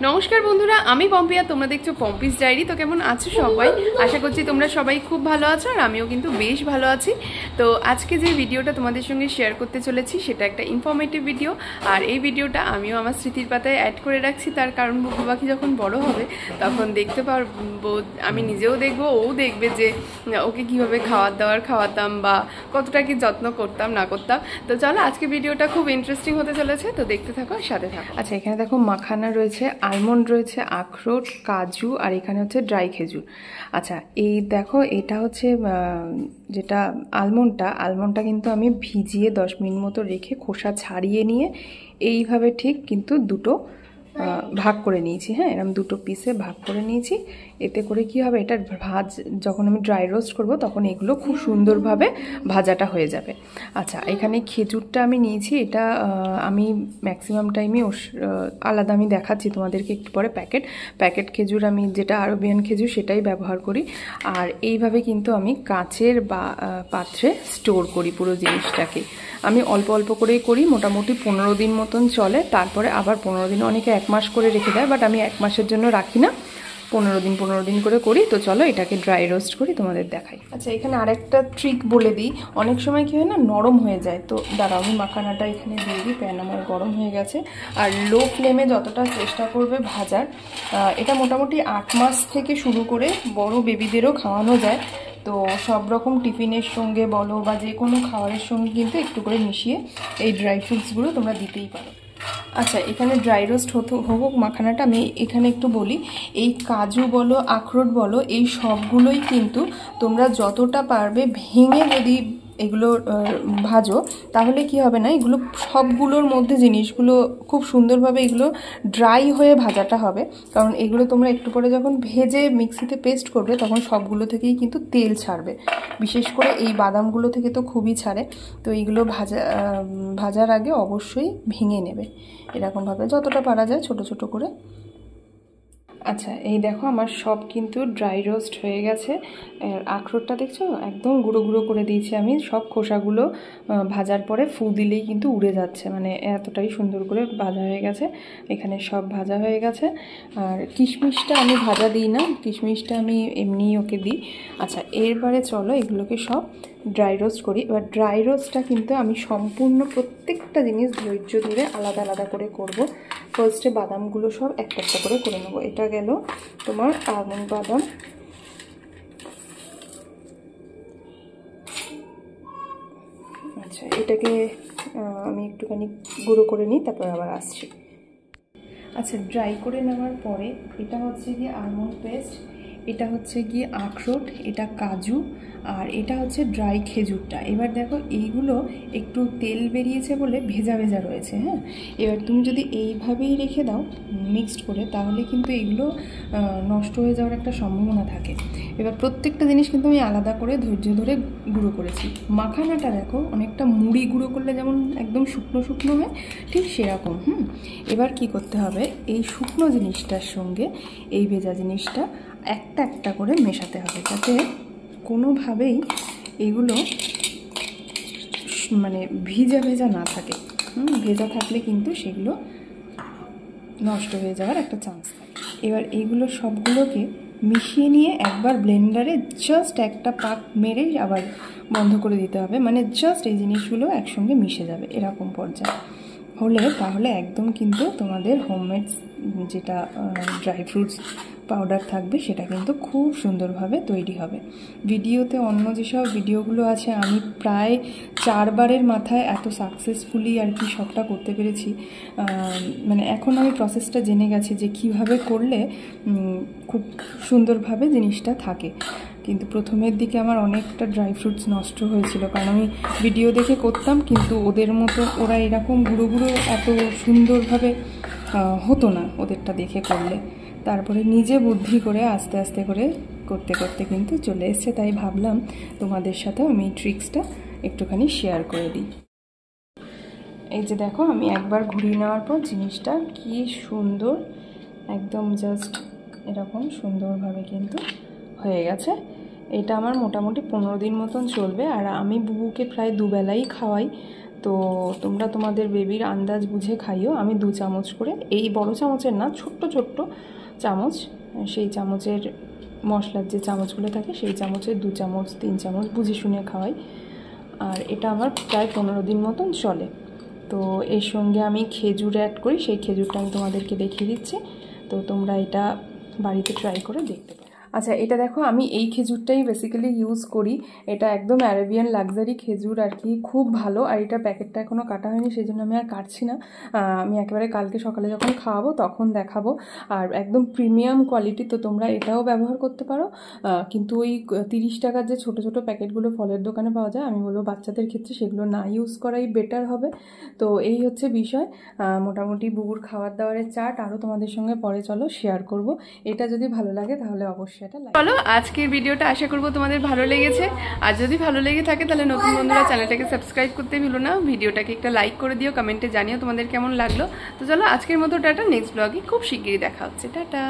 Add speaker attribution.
Speaker 1: নমস্কার বন্ধুরা, আমি পম্পিয়া, তোমরা দেখছো পম্পিস ডায়েরি। তো কেমন আছো সবাই? আশা করছি তোমরা সবাই খুব ভালো আছো, আর আমিও কিন্তু বেশ ভালো আছি। তো আজকে যে ভিডিওটা তোমাদের সঙ্গে শেয়ার করতে চলেছি সেটা একটা ইনফরমেটিভ ভিডিও, আর এই ভিডিওটা আমিও আমার স্মৃতির পাতায় অ্যাড করে রাখছি। তার কারণ বুবু পাখি যখন বড় হবে তখন দেখতে পারবো, আমি নিজেও দেখবো, ও দেখবে যে ওকে কীভাবে খাওয়াতাম বা কতটা কি যত্ন করতাম না করতাম। তো চলো, আজকে ভিডিওটা খুব ইন্টারেস্টিং হতে চলেছে, তো দেখতে থাকো, সাথে থাকো। আচ্ছা, এখানে দেখো মাখানা রয়েছে, আলমন্ড রয়েছে, আখরোট, কাজু, আর এখানে হচ্ছে ড্রাই খেজুর। আচ্ছা, এই দেখো, এটা হচ্ছে যেটা আলমন্ডটা কিন্তু আমি ভিজিয়ে 10 মিনিট মতো রেখে খোসা ছাড়িয়ে নিয়ে এইভাবে ঠিক কিন্তু দুটো ভাগ করে নিয়েছি। হ্যাঁ, এরকম দুটো পিসে ভাগ করে নিয়েছি। এতে করে কি হবে, এটা যখন আমি ড্রাই রোস্ট করব তখন এগুলো খুব সুন্দরভাবে ভাজাটা হয়ে যাবে। আচ্ছা, এখানে খেজুরটা আমি নিয়েছি, এটা আমি ম্যাক্সিমাম টাইমে আলাদা আমি দেখাচ্ছি তোমাদেরকে একটু পরে। প্যাকেট খেজুর, আমি যেটা আরবিয়ান খেজুর সেটাই ব্যবহার করি। আর এইভাবে কিন্তু আমি কাচের বা পাত্রে স্টোর করি পুরো জিনিসটাকে। আমি অল্প অল্প করেই করি, মোটামুটি 15 দিন মতন চলে। তারপরে আবার 15 দিন, অনেকে 1 মাস করে রেখে দেয়, বাট আমি 1 মাসের জন্য রাখি না, 15 দিন করে করি। তো চলো এটাকে ড্রাই রোস্ট করি, তোমাদের দেখাই। আচ্ছা, এখানে আরেকটা ট্রিক বলে দিই, অনেক সময় কী হয় না, নরম হয়ে যায়। তো দাঁড়াও, আমি মাখানাটা এখানে দিয়ে দিই, প্যান আমার গরম হয়ে গেছে। আর লো ফ্লেমে যতটা চেষ্টা করবে ভাজার। এটা মোটামুটি 8 মাস থেকে শুরু করে বড় বেবিদেরও খাওয়ানো যায়। তো সব রকম টিফিনের সঙ্গে বলো বা যে কোনো খাবারের সঙ্গে কিন্তু একটু করে মিশিয়ে এই ড্রাই ফ্রুটসগুলো তোমরা দিতেই পারো। আচ্ছা, এখানে ড্রাই রোস্ট হোক মাখানাটা, আমি এখানে একটু বলি, এই কাজু বলো, আখরোট বলো, এই সবগুলোই কিন্তু তোমরা যতটা পারবে ভেঙে যদি এগুলো ভাজো, তাহলে কি হবে না, এগুলো সবগুলোর মধ্যে জিনিসগুলো খুব সুন্দরভাবে এগুলো ড্রাই হয়ে ভাজাটা হবে। কারণ এগুলো তোমরা একটু পরে যখন ভেজে মিক্সিতে পেস্ট করবে তখন সবগুলো থেকেই কিন্তু তেল ছাড়বে। বিশেষ করে এই বাদামগুলো থেকে তো খুবই ছাড়ে। তো এইগুলো ভাজার আগে অবশ্যই ভেঙে নেবে এরকমভাবে, যতটা পারা যায় ছোট ছোট করে। আচ্ছা, এই দেখো আমার সব কিন্তু ড্রাই রোস্ট হয়ে গেছে। আখরোটটা দেখছো একদম গুঁড়ো গুঁড়ো করে দিয়েছি আমি, সব খোসাগুলো ভাজার পরে ফু দিলেই কিন্তু উড়ে যাচ্ছে, মানে এতটাই সুন্দর করে ভাজা হয়ে গেছে। এখানে সব ভাজা হয়ে গেছে। আর কিশমিশটা আমি ভাজা দিই না, কিশমিশটা আমি এমনি ওকে দিই। আচ্ছা, এরপরে চলো এগুলোকে সব ড্রাই রোস্ট করি। এবার ড্রাই রোস্টটা কিন্তু আমি সম্পূর্ণ প্রত্যেকটা জিনিস ধৈর্য ধরে আলাদা আলাদা করে করব। ফার্স্টে বাদামগুলো সব একটা একটা করে নেবো। এটা গেল তোমার আলমন্ড বাদাম। আচ্ছা, এটাকে আমি একটুখানি গুঁড়ো করে নিই, তারপর আবার আসছি। আচ্ছা, ড্রাই করে নেওয়ার পরে এটা হচ্ছে গিয়ে আলমন্ড পেস্ট, এটা হচ্ছে গিয়ে আখরোট, এটা কাজু, আর এটা হচ্ছে ড্রাই খেজুরটা। এবার দেখো এইগুলো একটু তেল বেরিয়েছে বলে ভেজা ভেজা রয়েছে। হ্যাঁ, এবার তুমি যদি এইভাবেই রেখে দাও মিক্সড করে, তাহলে কিন্তু এগুলো নষ্ট হয়ে যাওয়ার একটা সম্ভাবনা থাকে। এবার প্রত্যেকটা জিনিস কিন্তু আমি আলাদা করে ধৈর্য ধরে গুঁড়ো করেছি। মাখানাটা দেখো অনেকটা মুড়ি গুঁড়ো করলে যেমন একদম শুকনো শুকনো হয়, ঠিক সেরকম। এবার কি করতে হবে, এই শুকনো জিনিসটার সঙ্গে এই ভেজা জিনিসটা একটা একটা করে মেশাতে হবে, যাতে কোনোভাবেই এগুলো মানে ভেজা ভেজা না থাকে। ভেজা থাকলে কিন্তু সেগুলো নষ্ট হয়ে যাওয়ার একটা চান্স থাকে। এবার এইগুলো সবগুলোকে মিশিয়ে নিয়ে একবার ব্লেন্ডারে জাস্ট একটা পাক মেরে আবার বন্ধ করে দিতে হবে, মানে জাস্ট এই জিনিসগুলো একসঙ্গে মিশে যাবে এরকম পর্যায়ে হলে তাহলে একদম কিন্তু তোমাদের হোমমেড যেটা ড্রাই ফ্রুটস পাউডার থাকবে সেটা কিন্তু খুব সুন্দরভাবে তৈরি হবে। ভিডিওতে অন্য যেসব ভিডিওগুলো আছে, আমি প্রায় 4 বারের মাথায় এত সাকসেসফুলি আর কি সবটা করতে পেরেছি। মানে এখন আমি প্রসেসটা জেনে গেছি যে কিভাবে করলে খুব সুন্দরভাবে জিনিসটা থাকে। কিন্তু প্রথমের দিকে আমার অনেকটা ড্রাই ফ্রুটস নষ্ট হয়েছিল, কারণ আমি ভিডিও দেখে করতাম, কিন্তু ওদের মতো ওরা এরকম গুঁড়ো গুঁড়ো এত সুন্দরভাবে হতো না ওদেরটা দেখে করলে। তারপরে নিজে বুদ্ধি করে আস্তে আস্তে করে করতে করতে কিন্তু চলে এসছে। তাই ভাবলাম তোমাদের সাথেও আমি ট্রিক্সটা একটুখানি শেয়ার করে দিই। এই যে দেখো, আমি একবার ঘুরিয়ে নেওয়ার পর জিনিসটা কি সুন্দর একদম জাস্ট এরকম সুন্দরভাবে কিন্তু হয়ে গেছে। এটা আমার মোটামুটি 15 দিন মতন চলবে। আর আমি বুবুকে প্রায় 2 বেলাই খাওয়াই, তো তোমরা তোমাদের বেবির আন্দাজ বুঝে খাইও। আমি 2 চামচ করে, এই বড় চামচের না, ছোট্ট ছোট্ট চামচ, সেই চামচের মশলার যে চামচগুলো থাকে সেই চামচের 2 চামচ 3 চামচ বুঝে শুনে খাওয়াই। আর এটা আমার প্রায় 15 দিন মতন চলে। তো এর সঙ্গে আমি খেজুর অ্যাড করি, সেই খেজুরটা আমি তোমাদেরকে দেখিয়ে দিচ্ছি। তো তোমরা এটা বাড়িতে ট্রাই করে দেখতে পারো। আচ্ছা, এটা দেখো, আমি এই খেজুরটাই বেসিক্যালি ইউজ করি। এটা একদম অ্যারাবিয়ান লাক্সারি খেজুর আর কি, খুব ভালো। আর এটার প্যাকেটটা এখনও কাটা হয়নি, সেই জন্য আমি আর কাটছি না। আমি একেবারে কালকে সকালে যখন খাওয়াবো তখন দেখাবো। আর একদম প্রিমিয়াম কোয়ালিটি, তো তোমরা এটাও ব্যবহার করতে পারো। কিন্তু ওই 30 টাকার যে ছোটো ছোটো প্যাকেটগুলো ফলের দোকানে পাওয়া যায়, আমি বলবো বাচ্চাদের ক্ষেত্রে সেগুলো না ইউজ করাই বেটার হবে। তো এই হচ্ছে বিষয়। মোটামুটি বুবুর খাবার দাবারের চার্ট আরও তোমাদের সঙ্গে পরে চলো শেয়ার করব। এটা যদি ভালো লাগে তাহলে অবশ্যই এটা চলো। আজকের ভিডিওটা আশা করবো তোমাদের ভালো লেগেছে। আর যদি ভালো লেগে থাকে তাহলে নতুন বন্ধুরা চ্যানেলটাকে সাবস্ক্রাইব করতে ভুলো না। ভিডিওটাকে একটা লাইক করে দিও, কমেন্টে জানিও তোমাদের কেমন লাগলো। তো চলো আজকের মতো টাটা, নেক্সট ব্লগে খুব শিগগিরই দেখা হচ্ছে, টাটা।